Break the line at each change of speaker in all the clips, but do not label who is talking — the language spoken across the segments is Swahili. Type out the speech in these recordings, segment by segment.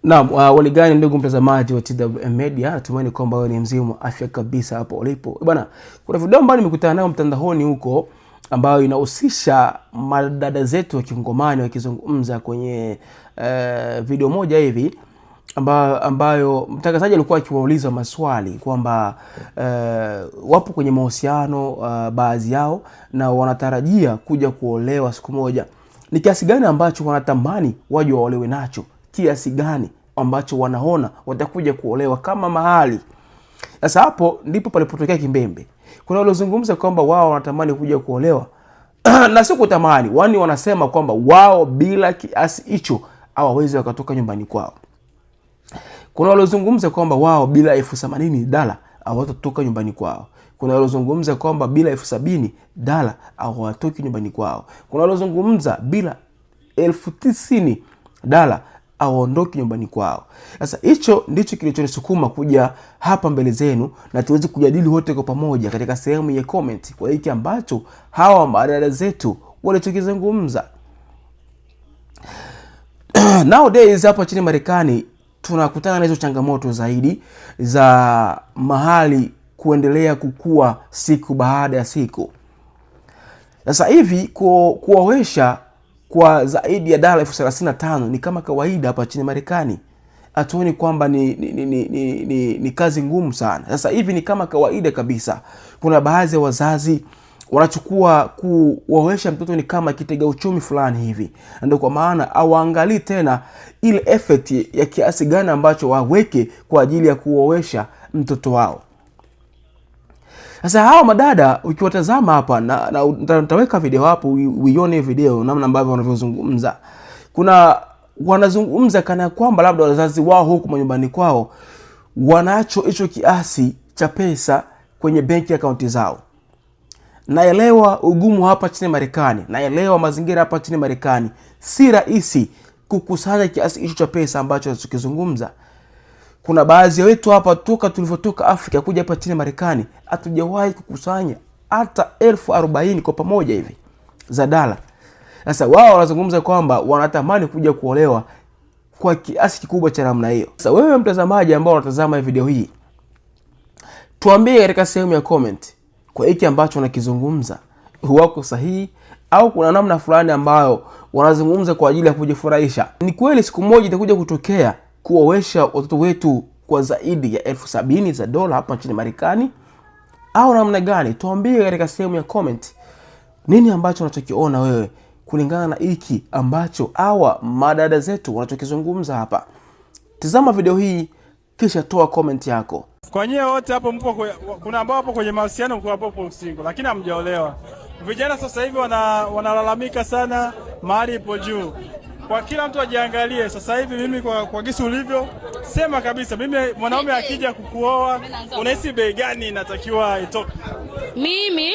Naam, waligani ndugu mtazamaji wa TWM Media, natumaini kwamba wewe ni mzima afya kabisa hapo ulipo. Bwana, kuna video ambayo nimekutana nayo mtandaoni huko ambayo inahusisha madada zetu wa Kingomani wakizungumza kwenye video moja hivi ambayo mtangazaji alikuwa akiwauliza maswali kwamba wapo kwenye mahusiano baadhi yao na wanatarajia kuja kuolewa siku moja. Ni kiasi gani ambacho wanatamani waje waolewe nacho? Kiasi gani ambacho wanaona watakuja kuolewa kama mahali? Sasa hapo ndipo palipotokea kimbembe. Kuna waliozungumza kwamba wao wanatamani kuja kuolewa na sio kutamani, wani wanasema kwamba wao bila kiasi hicho hawawezi wakatoka nyumbani kwao. Kuna waliozungumza kwamba wao bila $80,000 hawatatoka nyumbani kwao. Kuna waliozungumza kwamba bila $70,000 hawatoki nyumbani kwao. Kuna waliozungumza bila $90,000 hawaondoki nyumbani kwao. Sasa hicho ndicho kilichonisukuma kuja hapa mbele zenu na tuweze kujadili wote kwa pamoja katika sehemu ya comment kwa hiki ambacho hawa madada zetu walichokizungumza. Nowadays hapa nchini Marekani tunakutana na hizo changamoto zaidi za mahali kuendelea kukua siku baada ya siku. Sasa hivi kuoesha kwa zaidi ya $35,000 ni kama kawaida hapa nchini Marekani. Hatuoni kwamba ni kazi ngumu sana. Sasa hivi ni kama kawaida kabisa. Kuna baadhi ya wazazi wanachukua kuoesha mtoto ni kama kitega uchumi fulani hivi. Ndio kwa maana hawaangalii tena ile effort ya kiasi gani ambacho waweke kwa ajili ya kuoesha mtoto wao. Sasa hao madada ukiwatazama hapa na nitaweka video hapo uione video namna ambavyo wanavyozungumza. Kuna wanazungumza kana kwamba labda wazazi wao huko nyumbani kwao wanacho hicho kiasi cha pesa kwenye bank account zao. Naelewa ugumu hapa nchini Marekani, naelewa mazingira hapa nchini Marekani. Si rahisi kukusanya kiasi hicho cha pesa ambacho tunachozungumza. Kuna baadhi ya wetu hapa toka tulivyotoka Afrika kuja hapa nchini Marekani hatujawahi kukusanya hata $40,000 kwa pamoja hivi za dola. Sasa wao wanazungumza kwamba wanatamani kuja kuolewa kwa kiasi kikubwa cha namna hiyo. Sasa wewe mtazamaji ambao unatazama video hii, tuambie katika sehemu ya comment kwa hiki ambacho unakizungumza wako sahihi au kuna namna fulani ambayo wanazungumza kwa ajili ya kujifurahisha. Ni kweli siku moja itakuja kutokea kuoesha watoto wetu kwa zaidi ya $70,000 hapa nchini Marekani au namna gani? Tuambie katika sehemu ya comment nini ambacho unachokiona wewe kulingana na hiki ambacho hawa madada zetu wanachokizungumza hapa. Tazama video hii kisha toa comment yako.
Kwa nyie wote hapo mpo, kuna ambao hapo kwenye mahusiano, mko hapo single lakini hamjaolewa. Vijana sasa hivi wanalalamika sana, mahali ipo juu. Kwa kila mtu ajiangalie sasa hivi. Mimi kwa gisi ulivyo, sema kabisa, mimi mwanaume akija kukuoa unahisi bei gani inatakiwa itoke?
Mimi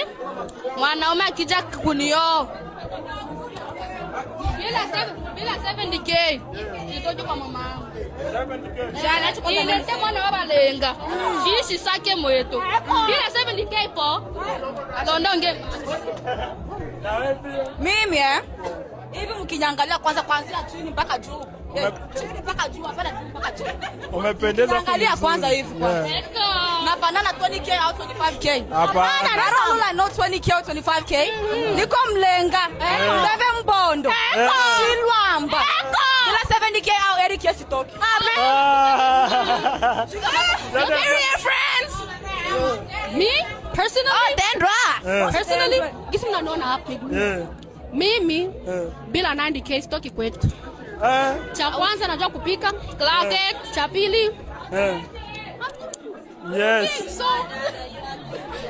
mwanaume akija kunioa bila 70K itoje kwa mama yangu. 70K. Jana tukote mwana baba lenga. Shishi sake mweto. Bila 70K po. Ndonge.
Mimi hivi mkinyangalia kuanzia chini mpaka juu. Chini mpaka juu, hapana juu mpaka chini.
Umependeza.
Angalia kwanza hivi kwanza. Na banana 20K au 25K. Hapana, na no 20K au 25K. Niko mlenga. Mbebe mbondo. Silwamba. Bila 70K au 80K sitoki.
We're friends. Me personally, personally, gisi mnaona hapa. Mimi bila 90K sitoki kwetu. Cha kwanza najua kupika, klake, cha pili.
Yes.
So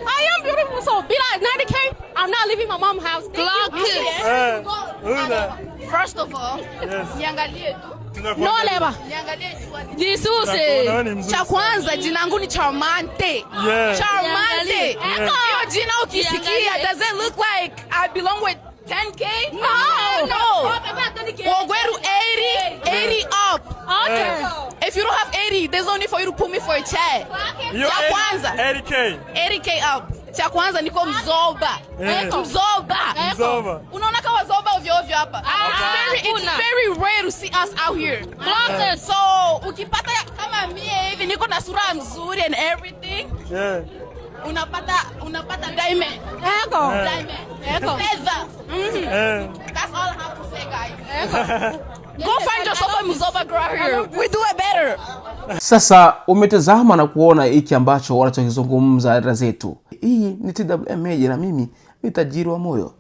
I am beautiful, so bila 90K I'm not leaving my mom's house. First of all, niangalie tu. No leba. Jisuse. Cha kwanza jina langu ni Charmante. Charmante. Hiyo jina ukisikia doesn't look like I belong with 10K? No. We'll go to 80 up. Okay. If you don't have 80, there's only for you to put me for a chat.
You 80K.
80K up. Cha kwanza niko mzoba. Mzoba. Unaona kama zoba ovyo ovyo hapa. It's very rare to see us out here. So, ukipata kama mie hivi niko na sura mzuri and everything. Unapata diamond. Diamond. Feathers. That's all I have to say, guys. Go find yourself a mzoba girl here. We do it better.
Sasa umetazama na kuona hiki ambacho wanachokizungumza dada zetu. Hii ni TWM Media na mimi ni Tajiri wa Moyo.